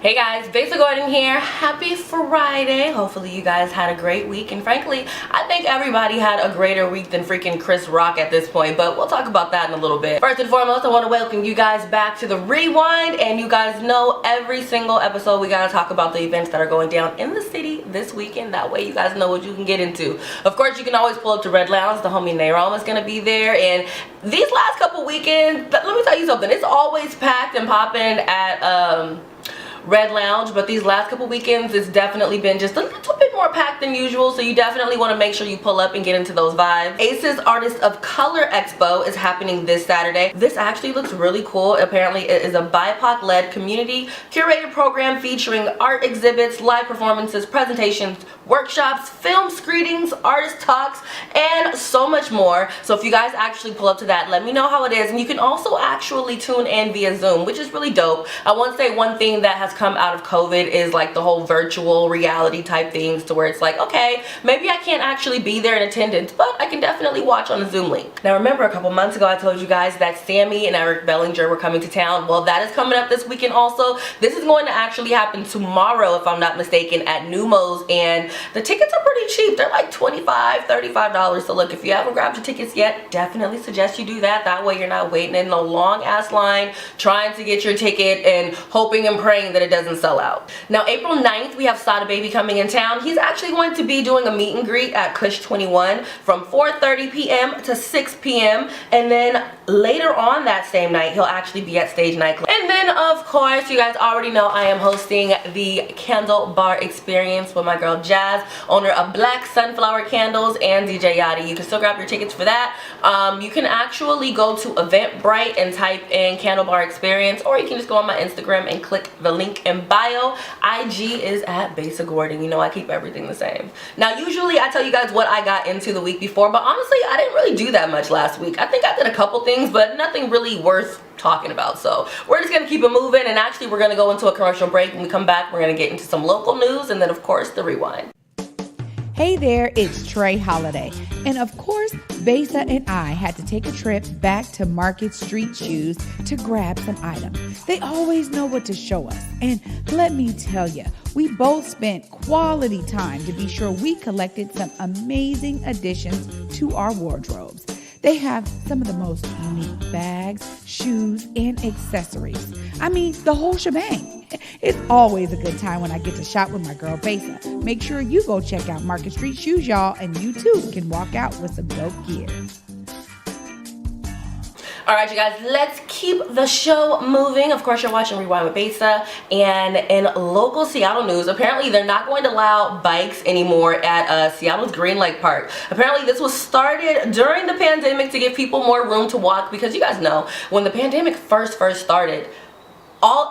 Hey guys, Besa Gordon here. Happy Friday. Hopefully you guys had a great week, and frankly, I think everybody had a greater week than freaking Chris Rock at this point, but we'll talk about that in a little bit. First and foremost, I want to welcome you guys back to the Rewind, and you guys know every single episode we gotta talk about the events that are going down in the city this weekend. That way you guys know what you can get into. Of course, you can always pull up to Red Lounge. The homie Nairam is gonna be there, and these last couple weekends, let me tell you something, it's always packed and popping at Red Lounge, but these last couple weekends it's definitely been just a little bit more packed than usual, so you definitely want to make sure you pull up and get into those vibes. Ace's Artist of Color Expo is happening this Saturday. This actually looks really cool. Apparently it is a BIPOC led community curated program featuring art exhibits, live performances, presentations, workshops, film screenings, artist talks, and so much more. So if you guys actually pull up to that, let me know how it is. And you can also actually tune in via Zoom, which is really dope. I want to say one thing that has come out of COVID is like the whole virtual reality type things, to where it's like, okay, maybe I can't actually be there in attendance, but I can definitely watch on a Zoom link. Now remember, a couple months ago I told you guys that Sammy and Eric Bellinger were coming to town. Well, that is coming up this weekend also. This is going to actually happen tomorrow, if I'm not mistaken, at Numos, and the tickets are pretty cheap. They're like $25, $35. So look, if you haven't grabbed your tickets yet, definitely suggest you do that. That way you're not waiting in a long ass line trying to get your ticket and hoping and praying that it doesn't sell out. Now April 9th, we have Sada Baby coming in town. He's actually going to be doing a meet and greet at Kush 21 from 4:30 p.m. to 6 p.m. and then later on that same night he'll actually be at Stage Nightclub. And then of course, you guys already know I am hosting the Candle Bar Experience with my girl Jazz, owner of Black Sunflower Candles, and DJ Yachty. You can still grab your tickets for that. You can actually go to Eventbrite and type in Candle Bar Experience, or you can just go on my Instagram and click the link in bio. IG is at Besa Gordon. You know I keep everything the same. Now usually I tell you guys what I got into the week before, but honestly I didn't really do that much last week. I think I did a couple things, but nothing really worth talking about. So we're just gonna keep it moving, and actually we're gonna go into a commercial break. When we come back, we're gonna get into some local news, and then of course the Rewind. Hey there, it's Trey Holiday. And of course, Besa and I had to take a trip back to Market Street Shoes to grab some items. They always know what to show us. And let me tell you, we both spent quality time to be sure we collected some amazing additions to our wardrobes. They have some of the most unique bags, shoes, and accessories. I mean, the whole shebang. It's always a good time when I get to shop with my girl Besa. Make sure you go check out Market Street Shoes, y'all, and you too can walk out with some dope gear. Alright you guys, let's keep the show moving. Of course you're watching Rewind with Besa, and in local Seattle news, apparently they're not going to allow bikes anymore at Seattle's Green Lake Park. Apparently this was started during the pandemic to give people more room to walk, because you guys know when the pandemic first started,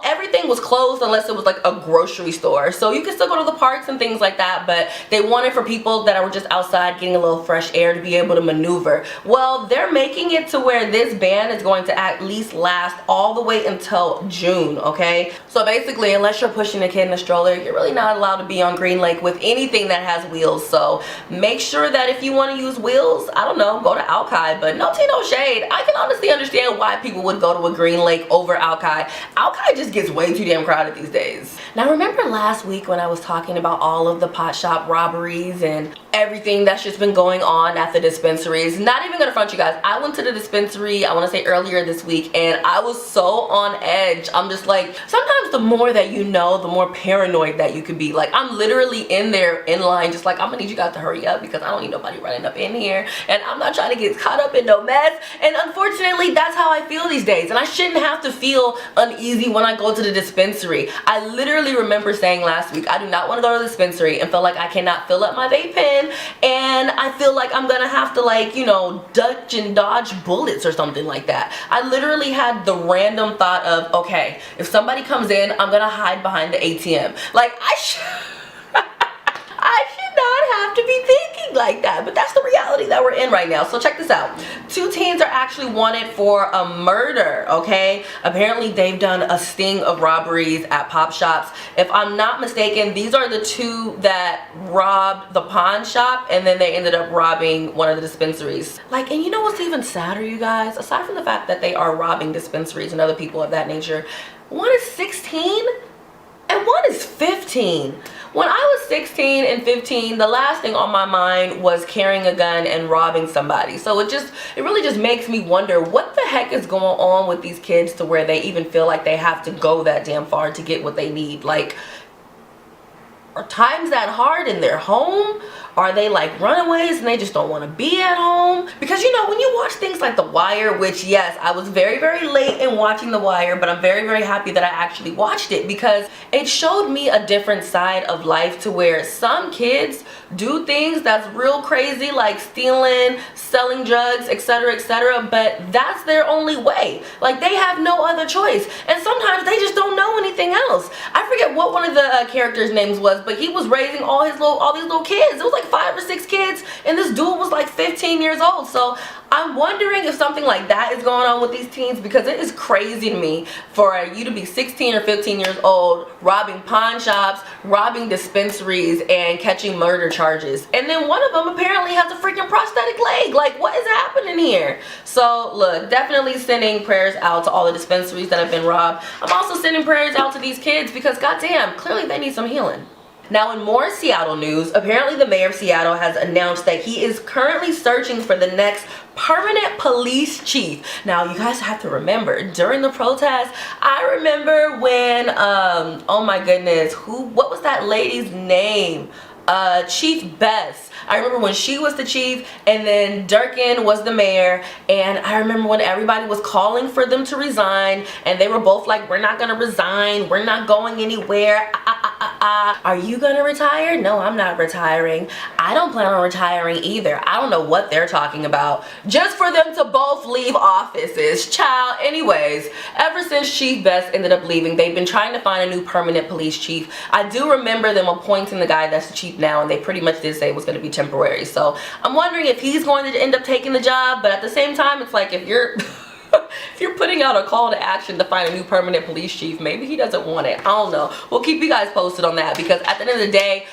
everything was closed unless it was like a grocery store. So you can still go to the parks and things like that, but they wanted for people that were just outside getting a little fresh air to be able to maneuver. Well, they're making it to where this ban is going to at least last all the way until June, okay? So basically, unless you're pushing a kid in a stroller, you're really not allowed to be on Green Lake with anything that has wheels. So make sure that if you want to use wheels, I don't know, go to Alki, but no tea, no shade. I can honestly understand why people would go to a Green Lake over Alki. Alki just gets way too damn crowded these days. Now remember last week when I was talking about all of the pot shop robberies and everything that's just been going on at the dispensaries? Not even gonna front you guys, I went to the dispensary, I want to say earlier this week, and I was so on edge. I'm just like, sometimes the more that you know, the more paranoid that you could be. Like, I'm literally in there in line just like, I'm gonna need you guys to hurry up because I don't need nobody running up in here, and I'm not trying to get caught up in no mess. And unfortunately that's how I feel these days, and I shouldn't have to feel uneasy when I go to the dispensary. I literally remember saying last week, I do not want to go to the dispensary and feel like I cannot fill up my vape pen, and I feel like I'm gonna have to, like, you know, duck and dodge bullets or something like that. I literally had the random thought of, okay, if somebody comes in, I'm gonna hide behind the ATM. Like, I should not have to be thinking like that, but that's the reality that we're in right now. So check this out. 2 teens are actually wanted for a murder, okay? Apparently they've done a sting of robberies at pop shops. If I'm not mistaken, these are the 2 that robbed the pawn shop, and then they ended up robbing one of the dispensaries. Like, and you know what's even sadder, you guys? Aside from the fact that they are robbing dispensaries and other people of that nature, one is 16? and one is 15. When I was 16 and 15, the last thing on my mind was carrying a gun and robbing somebody. So it really just makes me wonder what the heck is going on with these kids to where they even feel like they have to go that damn far to get what they need. Like, are times that hard in their home? Are they like runaways and they just don't want to be at home? Because you know, when you watch things like The Wire, which yes, I was very, very late in watching The Wire, but I'm very, very happy that I actually watched it because it showed me a different side of life to where some kids do things that's real crazy, like stealing, selling drugs, etc., but that's their only way. Like, they have no other choice, and sometimes they just don't know anything else. I forget what one of the characters' names was, but he was raising all these little kids. It was like 5 or 6 kids, and this dude was like 15 years old. So I'm wondering if something like that is going on with these teens, because it is crazy to me for you to be 16 or 15 years old, robbing pawn shops, robbing dispensaries, and catching murder charges. And then one of them apparently has a freaking prosthetic leg. Like, what is happening here? So look, definitely sending prayers out to all the dispensaries that have been robbed. I'm also sending prayers out to these kids because goddamn, clearly they need some healing. Now, in more Seattle news, apparently the mayor of Seattle has announced that he is currently searching for the next permanent police chief. Now, you guys have to remember, during the protest, I remember when, oh my goodness, what was that lady's name? Chief Besa. I remember when she was the chief and then Durkin was the mayor, and I remember when everybody was calling for them to resign and they were both like, we're not gonna resign, we're not going anywhere. Are you gonna retire? No, I'm not retiring. I don't plan on retiring either. I don't know what they're talking about. Just for them to both leave offices. Child, anyways, ever since Chief Besa ended up leaving, they've been trying to find a new permanent police chief. I do remember them appointing the guy that's the chief now, and they pretty much did say it was going to be temporary. So I'm wondering if he's going to end up taking the job, but at the same time, it's like if you're if you're putting out a call to action to find a new permanent police chief, maybe he doesn't want it. I don't know. We'll keep you guys posted on that, because at the end of the day,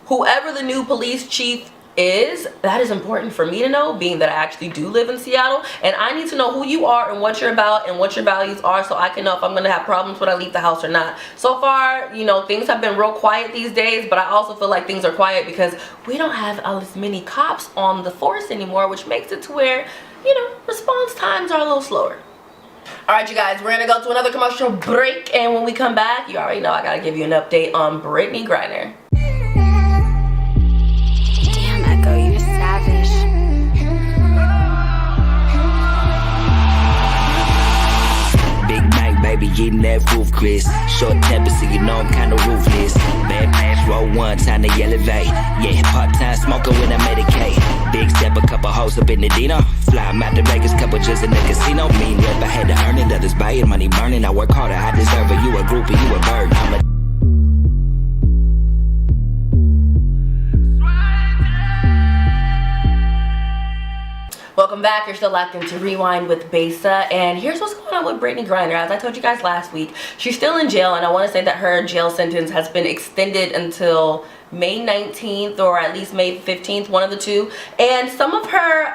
whoever the new police chief is, that is important for me to know, being that I actually do live in Seattle, and I need to know who you are and what you're about and what your values are, so I can know if I'm gonna have problems when I leave the house or not. So far, you know, things have been real quiet these days, but I also feel like things are quiet because we don't have as many cops on the force anymore, which makes it to where, you know, response times are a little slower. Alright, you guys, we're gonna go to another commercial break, and when we come back, you already know I gotta give you an update on Brittany Griner. Baby, getting that roof, Chris. Short temper, so you know I'm kinda ruthless. Bad pass, roll one, time to elevate. Yeah, part-time smoker when I medicate. Big step, a couple hoes up in the Dino. Fly 'em out to Vegas, couple just in the casino. Mean rep, I had to earn it, others buy it, money burning. I work harder, I deserve it. You a groupie, you a bird. I'm a Welcome back. You're still locked into Rewind with Besa, and here's what's going on with Brittany Griner. As I told you guys last week, she's still in jail, and I want to say that her jail sentence has been extended until May 19th or at least May 15th, one of the two. And some of her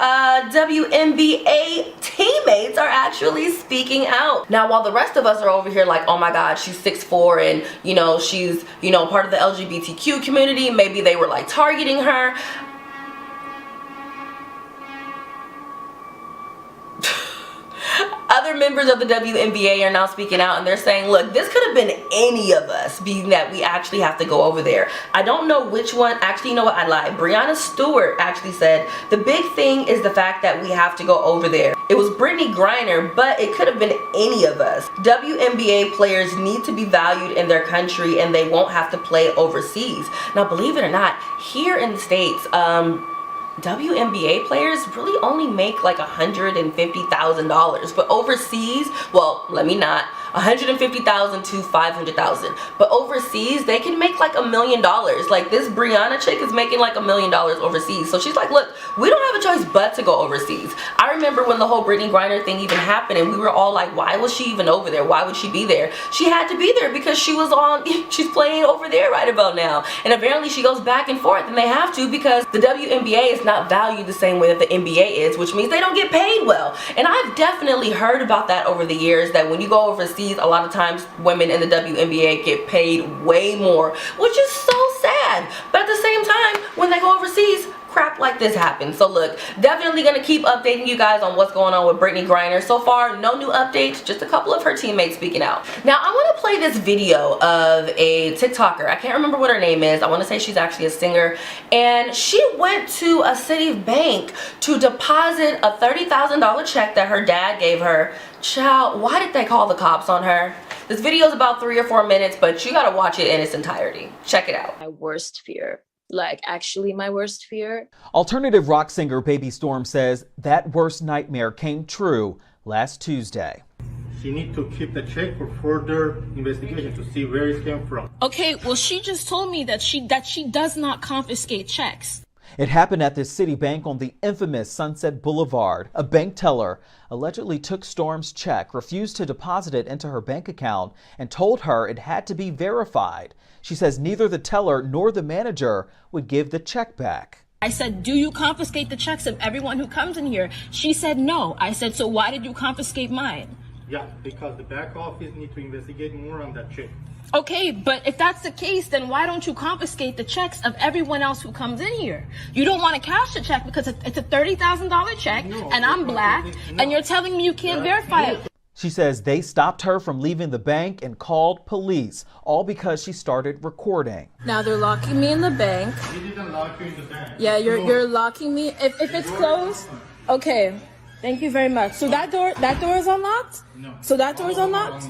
WNBA teammates are actually speaking out. Now, while the rest of us are over here like, oh my god, she's 6'4", and you know, she's, you know, part of the LGBTQ community, maybe they were like targeting her. Other members of the WNBA are now speaking out, and they're saying, look, this could have been any of us, being that we actually have to go over there. I don't know which one. Actually, you know what? I lied. Breonna Stewart actually said the big thing is the fact that we have to go over there. It was Brittany Griner, but it could have been any of us. WNBA players need to be valued in their country, and they won't have to play overseas. Now, believe it or not, here in the States, WNBA players really only make like $150,000, but overseas, well, let me not, $150,000 to $500,000, but overseas they can make like $1 million. Like, this Brianna chick is making like $1 million overseas. So she's like, look, we don't have a choice but to go overseas. I remember when the whole Brittany Griner thing even happened, and we were all like, why was she even over there? Why would she be there? She had to be there because she was on, she's playing over there right about now, and apparently she goes back and forth, and they have to because the WNBA is not valued the same way that the NBA is, which means they don't get paid well. And I've definitely heard about that over the years, that when you go overseas, overseas, a lot of times women in the WNBA get paid way more, which is so sad. But at the same time, when they go overseas, crap like this happens. So look, definitely gonna keep updating you guys on what's going on with Brittney Griner. So far, no new updates, just a couple of her teammates speaking out. Now, I want to play this video of a TikToker. I can't remember what her name is. I want to say she's actually a singer. And she went to a city bank to deposit a $30,000 check that her dad gave her. Child, why did they call the cops on her? This video is about 3 or 4 minutes, but you gotta watch it in its entirety. Check it out. My worst fear. Like, actually my worst fear. Alternative rock singer Baby Storm says that worst nightmare came true last Tuesday. She needs to keep the check for further investigation to see where it came from. Okay, well, she just told me that she does not confiscate checks. It happened at this city bank on the infamous Sunset Boulevard. A bank teller allegedly took Storm's check, refused to deposit it into her bank account, and told her it had to be verified. She says neither the teller nor the manager would give the check back. I said, do you confiscate the checks of everyone who comes in here? She said no. I said, so why did you confiscate mine? Yeah, because the back office need to investigate more on that check. Okay, but if that's the case, then why don't you confiscate the checks of everyone else who comes in here? You don't want to cash the check because it's a $30,000 check, and I'm black, and you're telling me you can't verify it. She says they stopped her from leaving the bank and called police, all because she started recording. Now they're locking me in the bank. We didn't lock you in the bank. Yeah, you're locking me. If it's closed, okay. Thank you very much. So that door is unlocked? No. So that door is unlocked?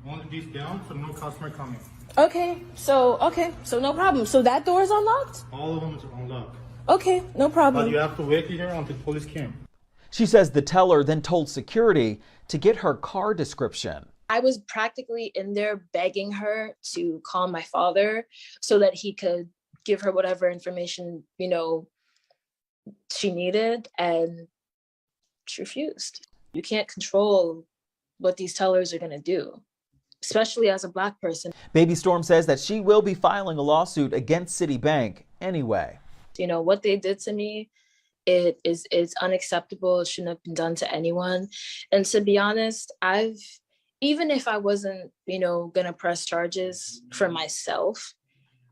Only this down, so no customer coming. Okay, so no problem. So that door is unlocked? All of them is unlocked. Okay, no problem. But you have to wait here until police came. She says the teller then told security to get her car description. I was practically in there begging her to call my father so that he could give her whatever information, she needed, and she refused. You can't control what these tellers are going to do, especially as a black person. Baby Storm says that she will be filing a lawsuit against Citibank anyway. What they did to me, it's unacceptable. It shouldn't have been done to anyone. And to be honest, even if I wasn't, gonna press charges for myself,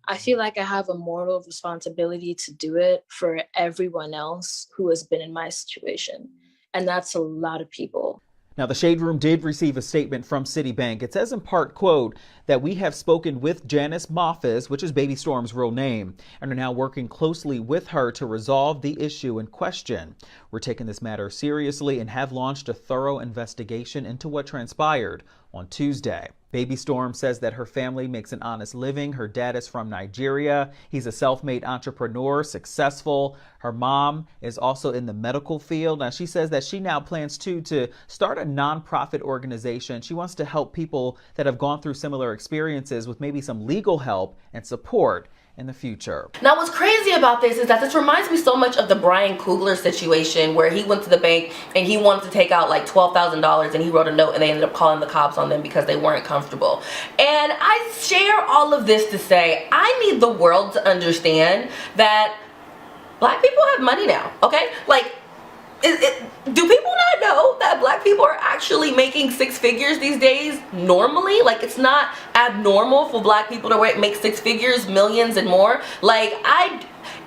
I feel like I have a moral responsibility to do it for everyone else who has been in my situation. And that's a lot of people. Now, the Shade Room did receive a statement from Citibank. It says in part, quote, that we have spoken with Janice Moffis, which is Baby Storm's real name, and are now working closely with her to resolve the issue in question. We're taking this matter seriously and have launched a thorough investigation into what transpired on Tuesday. Baby Storm says that her family makes an honest living. Her dad is from Nigeria. He's a self-made entrepreneur, successful. Her mom is also in the medical field. Now, she says that she now plans to start a nonprofit organization. She wants to help people that have gone through similar experiences with maybe some legal help and support in the future. Now, what's crazy about this is that this reminds me so much of the Brian Coogler situation where he went to the bank and he wanted to take out like $12,000 and he wrote a note and they ended up calling the cops on them because they weren't comfortable. And I share all of this to say I need the world to understand that black people have money now, okay? Like, do people not know that black people are actually making 6 figures these days normally? Like, it's not abnormal for black people to make 6 figures, millions and more. Like,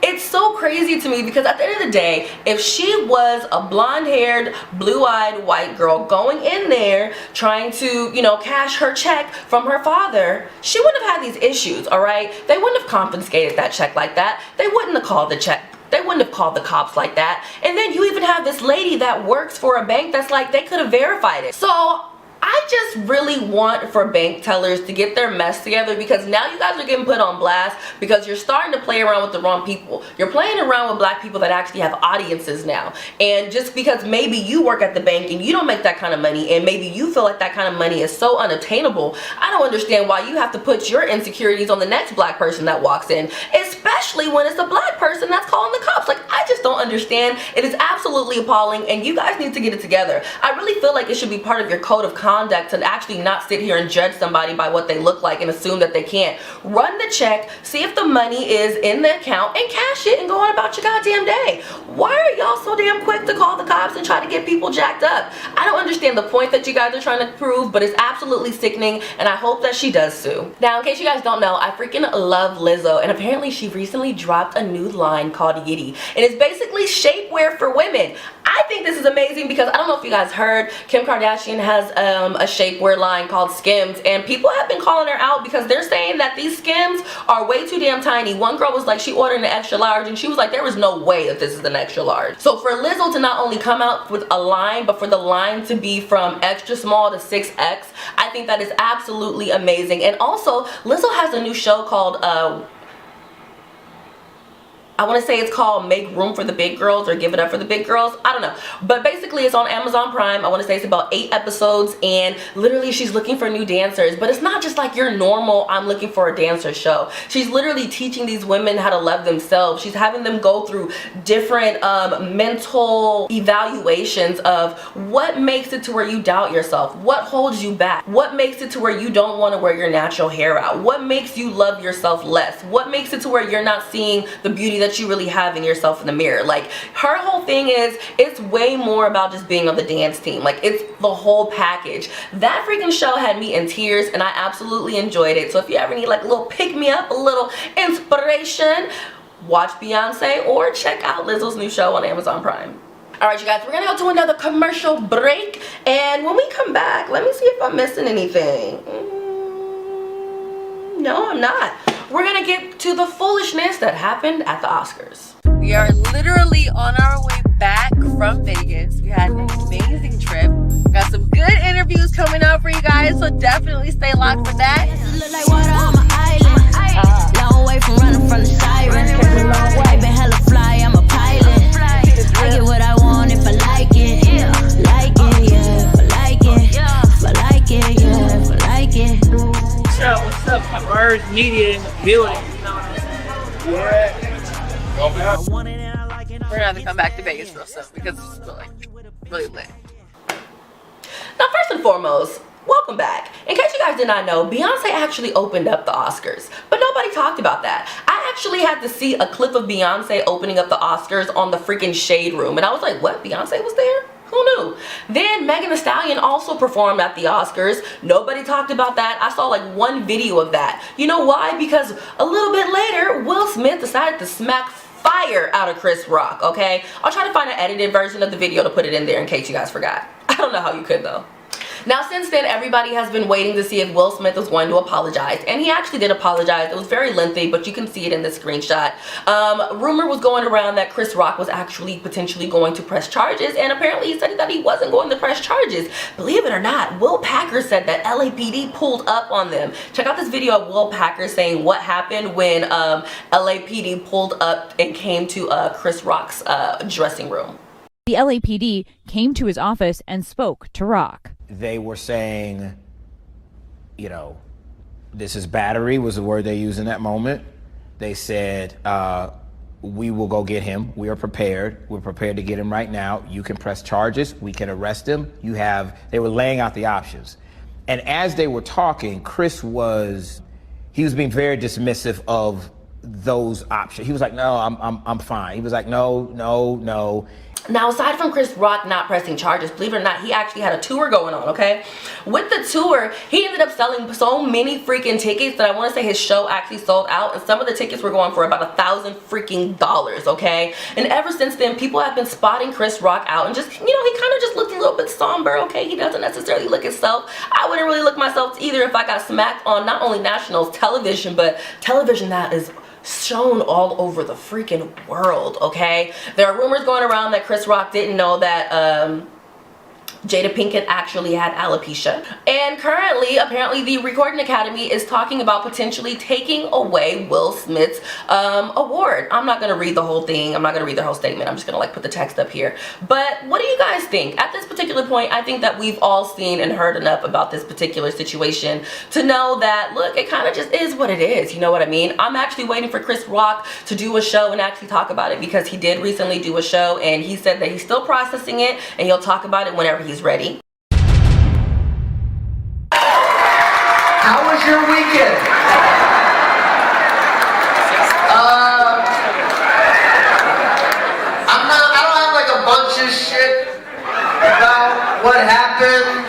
it's so crazy to me because at the end of the day, if she was a blonde-haired, blue-eyed white girl going in there trying to, cash her check from her father, she wouldn't have had these issues, all right? They wouldn't have confiscated that check like that. They wouldn't have called the check. They wouldn't have called the cops like that. And then you even have this lady that works for a bank that's like, they could have verified it. So I just really want for bank tellers to get their mess together because now you guys are getting put on blast because you're starting to play around with the wrong people. You're playing around with black people that actually have audiences now. And just because maybe you work at the bank and you don't make that kind of money and maybe you feel like that kind of money is so unattainable, I don't understand why you have to put your insecurities on the next black person that walks in, especially when it's a black person that's calling the cops. Like, I just don't understand. It is absolutely appalling and you guys need to get it together. I really feel like it should be part of your code of conduct deck to actually not sit here and judge somebody by what they look like and assume that they can't. Run the check, see if the money is in the account, and cash it and go on about your goddamn day. Why are y'all so damn quick to call the cops and try to get people jacked up? I don't understand the point that you guys are trying to prove, but it's absolutely sickening, and I hope that she does sue. Now, in case you guys don't know, I freaking love Lizzo, and apparently she recently dropped a new line called Yitty, and it's basically shapewear for women. I think this is amazing because I don't know if you guys heard, Kim Kardashian has a shapewear line called Skims, and people have been calling her out because they're saying that these Skims are way too damn tiny. One girl was like, she ordered an extra large, and she was like, there was no way that this is an extra large. So for Lizzo to not only come out with a line, but for the line to be from extra small to 6X, I think that is absolutely amazing. And also, Lizzo has a new show called I want to say it's called Make Room for the Big Girls or Give It Up for the Big Girls. I don't know. But basically it's on Amazon Prime. I want to say it's about 8 episodes, and literally she's looking for new dancers. But it's not just like your normal I'm looking for a dancer show. She's literally teaching these women how to love themselves. She's having them go through different mental evaluations of what makes it to where you doubt yourself, what holds you back, what makes it to where you don't want to wear your natural hair out, what makes you love yourself less, what makes it to where you're not seeing the beauty that you really have in yourself in the mirror. Like, her whole thing is, it's way more about just being on the dance team. Like, it's the whole package. That freaking show had me in tears, and I absolutely enjoyed it. So if you ever need like a little pick me up, a little inspiration, watch Beyonce or check out Lizzo's new show on Amazon Prime. Alright, you guys, we're gonna go to another commercial break, and when we come back, let me see if I'm missing anything. No, I'm not. We're gonna get to the foolishness that happened at the Oscars. We are literally on our way back from Vegas. We had an amazing trip. Got some good interviews coming up for you guys, so definitely stay locked for that. Look like water on my island. Long way from running from the sirens. I've been hella fly, I'm a pilot. I get what I want if I like it. Like it, yeah. If I like it. If I like it, yeah. If I like it. What's up? Bird Media in the building. Yeah. We're gonna have to come back to Vegas real soon because it's really lit. Now, first and foremost, welcome back. In case you guys did not know, Beyonce actually opened up the Oscars, but nobody talked about that. I actually had to see a clip of Beyonce opening up the Oscars on the freaking Shade Room, and I was like, what? Beyonce was there? Who knew? Then Megan Thee Stallion also performed at the Oscars. Nobody talked about that. I saw like one video of that. You know why? Because a little bit later, Will Smith decided to smack fire out of Chris Rock, okay? I'll try to find an edited version of the video to put it in there in case you guys forgot. I don't know how you could though. Now, since then, everybody has been waiting to see if Will Smith was going to apologize, and he actually did apologize. It was very lengthy, but you can see it in this screenshot. Rumor was going around that Chris Rock was actually potentially going to press charges, and apparently he said that he wasn't going to press charges. Believe it or not, Will Packer said that LAPD pulled up on them. Check out this video of Will Packer saying what happened when LAPD pulled up and came to Chris Rock's dressing room. The LAPD came to his office and spoke to Rock. They were saying, you know, this is battery was the word they used in that moment. They said, we will go get him. We are prepared. We're prepared to get him right now. You can press charges. We can arrest him. They were laying out the options. And as they were talking, Chris was being very dismissive of those options. He was like, no, I'm fine. He was like, no. Now, aside from Chris Rock not pressing charges, believe it or not, he actually had a tour going on, okay? With the tour, he ended up selling so many freaking tickets that I want to say his show actually sold out, and some of the tickets were going for about $1,000 freaking dollars, okay? And ever since then, people have been spotting Chris Rock out and just, you know, he kind of just looked a little bit somber, okay? He doesn't necessarily look himself. I wouldn't really look myself either if I got smacked on not only national television, but television that is shown all over the freaking world, okay? There are rumors going around that Chris Rock didn't know that Jada Pinkett actually had alopecia. And currently, apparently, the Recording Academy is talking about potentially taking away Will Smith's award. I'm not going to read the whole thing. I'm not going to read the whole statement. I'm just going to like put the text up here. But what do you guys think? At this particular point, I think that we've all seen and heard enough about this particular situation to know that, look, it kind of just is what it is. You know what I mean? I'm actually waiting for Chris Rock to do a show and actually talk about it, because he did recently do a show and he said that he's still processing it and he'll talk about it whenever he's ready. How was your weekend? I don't have like a bunch of shit about what happened.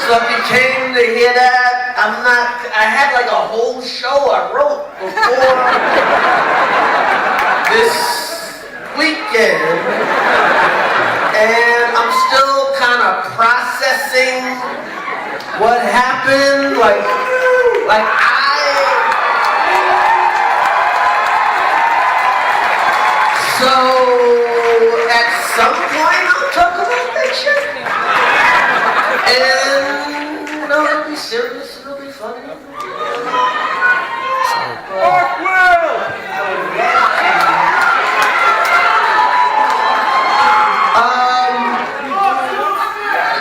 So if you came to hear that, I had like a whole show I wrote before this weekend. And I'm still kind of processing what happened. So at some point I'll talk about that shit. And it'll be serious, it'll be funny.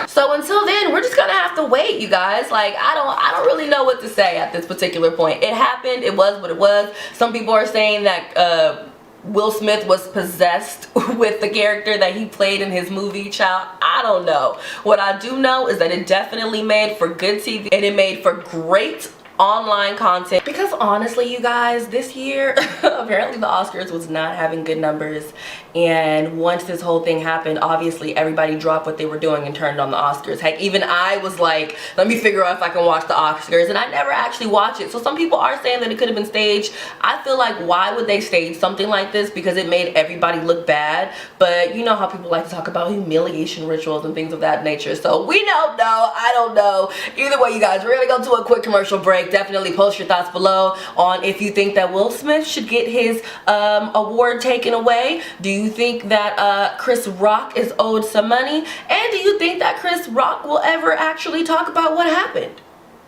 So until then, we're just gonna have to wait, you guys. Like, I don't really know what to say at this particular point. It happened, it was what it was. Some people are saying that Will Smith was possessed with the character that he played in his movie. Child, I don't know. What I do know is that it definitely made for good TV and it made for great online content, because honestly, you guys, this year apparently the Oscars was not having good numbers, and once this whole thing happened, obviously everybody dropped what they were doing and turned on the Oscars. Heck, even I was like, let me figure out if I can watch the Oscars, and I never actually watched it. So some people are saying that it could have been staged. I feel like, why would they stage something like this? Because it made everybody look bad. But you know how people like to talk about humiliation rituals and things of that nature, so we don't know. I don't know. Either way, you guys, we're gonna go to a quick commercial break. Definitely post your thoughts below on if you think that Will Smith should get his award taken away. Do you think that Chris Rock is owed some money? And do you think that Chris Rock will ever actually talk about what happened?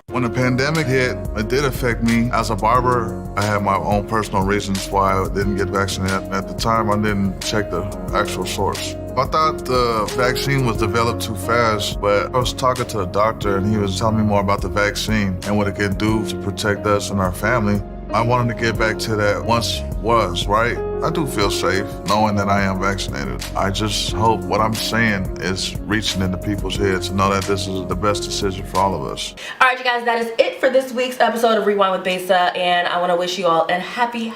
When the pandemic hit, it did affect me. As a barber, I had my own personal reasons why I didn't get vaccinated. At the time, I didn't check the actual source. I thought the vaccine was developed too fast, but I was talking to a doctor and he was telling me more about the vaccine and what it can do to protect us and our family. I wanted to get back to that once was, right? I do feel safe knowing that I am vaccinated. I just hope what I'm saying is reaching into people's heads to know that this is the best decision for all of us. All right, you guys, that is it for this week's episode of Rewind with Besa, and I want to wish you all a happy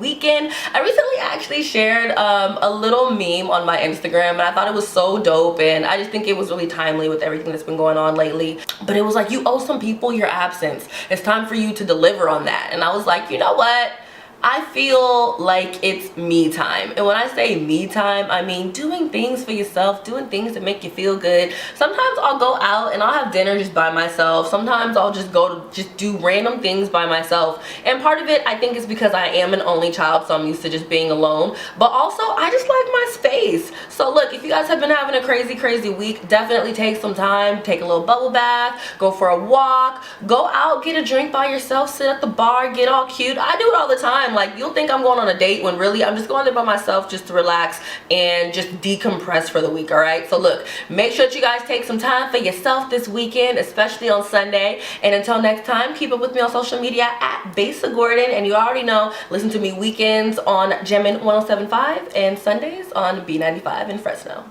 weekend. I recently actually shared a little meme on my Instagram, and I thought it was so dope, and I just think it was really timely with everything that's been going on lately. But it was like, you owe some people your absence. It's time for you to deliver on that. And I was like, you know what? I feel like it's me time. And when I say me time, I mean doing things for yourself, doing things that make you feel good. Sometimes I'll go out and I'll have dinner just by myself. Sometimes I'll just go to just do random things by myself. And part of it, I think, is because I am an only child, so I'm used to just being alone. But also, I just like my space. So look, if you guys have been having a crazy week, definitely take some time, take a little bubble bath, go for a walk, go out, get a drink by yourself, sit at the bar, get all cute. I do it all the time. Like, you'll think I'm going on a date when really I'm just going there by myself just to relax and just decompress for the week. All right, so look, make sure that you guys take some time for yourself this weekend, especially on Sunday. And until next time, keep up with me on social media at Besa Gordon, and you already know, listen to me weekends on Gemini 107.5 and Sundays on B95 in Fresno.